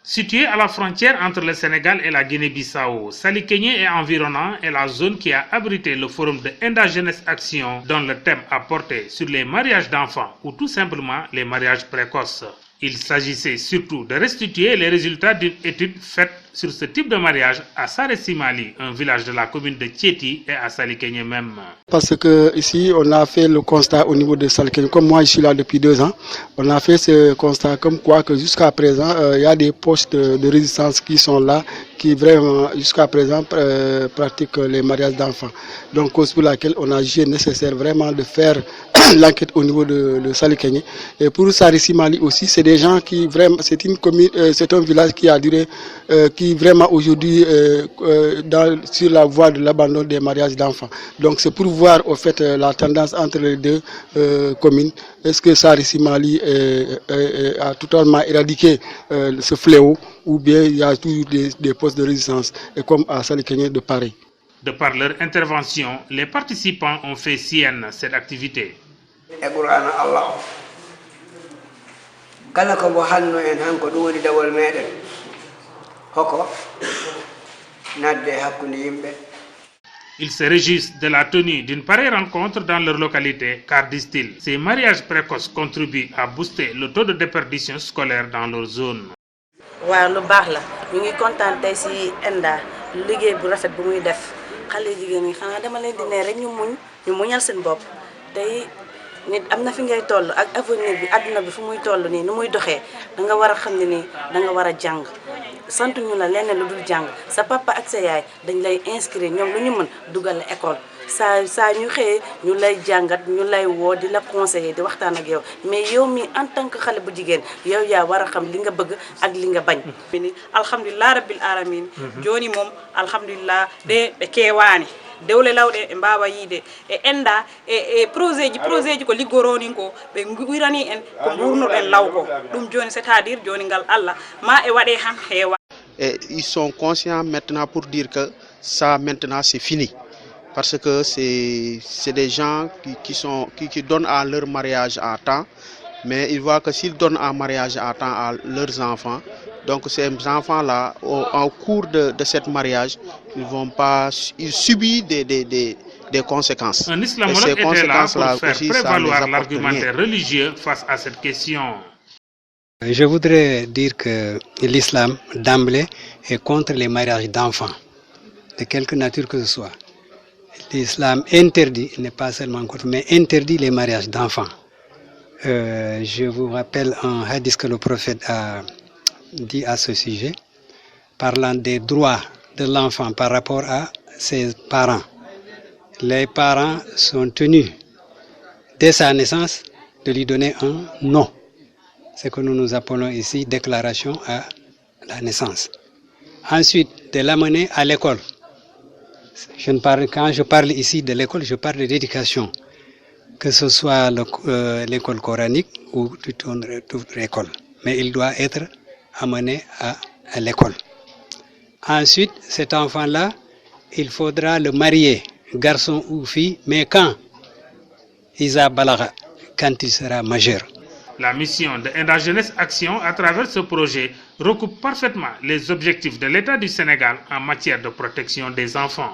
Située à la frontière entre le Sénégal et la Guinée-Bissau, Salikégné et environnant est la zone qui a abrité le forum de Enda Jeunesse Action dont le thème a porté sur les mariages d'enfants ou tout simplement les mariages précoces. Il s'agissait surtout de restituer les résultats d'une étude faite sur ce type de mariage à Saresimali, un village de la commune de Thiéty, et à Salikégné même. Parce que ici, on a fait le constat au niveau de Salikégné. Comme moi, je suis là depuis 2 ans, on a fait ce constat comme quoi que jusqu'à présent, il y a des postes de résistance qui sont là, qui vraiment, jusqu'à présent, pratiquent les mariages d'enfants. Donc, cause pour laquelle on a jugé nécessaire vraiment de faire l'enquête au niveau de Salikégné. Et pour Saresimali aussi, c'est des gens qui vraiment, c'est une commune, c'est un village qui a duré, qui vraiment aujourd'hui sur la voie de l'abandon des mariages d'enfants. Donc c'est pour voir au fait la tendance entre les deux communes. Est-ce que Saresimali a totalement éradiqué ce fléau ou bien il y a toujours des postes de résistance et comme à Salikégné de pareil. De par leur intervention, les participants ont fait sienne cette activité. Ils se réjouissent de la tenue d'une pareille rencontre dans leur localité car, disent-ils, ces mariages précoces contribuent à booster le taux de déperdition scolaire dans leur zone. waaw lu baax la ñu ngi kontaan tey si Enda liggéey bu rafet bu muy def xale jigéen ñi xanaa dama leen di ne rek ñu muñal seen bopp tey nit am na fi ngay toll ak avenir bi àdduna bi fu muy toll nii nu muy doxee da nga war a xam ne nii da nga war a jàng sant ñu la leneen lu dul jàng sa papa ak sa yaay dañ lay inscrire ñoom lu ñu mën dugal la école saa ñu xëyee ñu lay jàngat ñu lay woo di la conseiller di waxtaan ak yow mais yow mi en tant que xale bu jigéen yow yaa war a xam li nga bëgg ak li nga bañ. alhamdulillah rabbil alamin joni moom alhamdulillah de ɓe keewani dewle lawɗe e mbawa yiide e Enda e projet ji ko liggoronin ko ɓe wirani en ko ɓurnoɗen law ko ɗum joni c'est à dire joni ngal Allah ma e waɗe han heewa. Et ils sont conscients maintenant pour dire que ça maintenant c'est fini. Parce que c'est des gens qui donnent à leur mariage à temps, mais ils voient que s'ils donnent un mariage à temps à leurs enfants, donc ces enfants-là, au cours de ce mariage, ils subissent des conséquences. Un islamologue était là pour faire prévaloir l'argumentaire religieux face à cette question. Je voudrais dire que l'islam, d'emblée, est contre les mariages d'enfants, de quelque nature que ce soit. L'islam interdit, n'est pas seulement contre, mais interdit les mariages d'enfants. Je vous rappelle un hadith que le prophète a dit à ce sujet, parlant des droits de l'enfant par rapport à ses parents. Les parents sont tenus, dès sa naissance, de lui donner un nom. C'est ce que nous appelons ici déclaration à la naissance. Ensuite, de l'amener à l'école. Quand je parle ici de l'école, je parle de l'éducation, que ce soit l'école coranique ou toute autre école. Mais il doit être amené à l'école. Ensuite, cet enfant-là, il faudra le marier, garçon ou fille, mais quand Isa Balaga, quand il sera majeur. La mission de Enda Jeunesse Action à travers ce projet recoupe parfaitement les objectifs de l'État du Sénégal en matière de protection des enfants.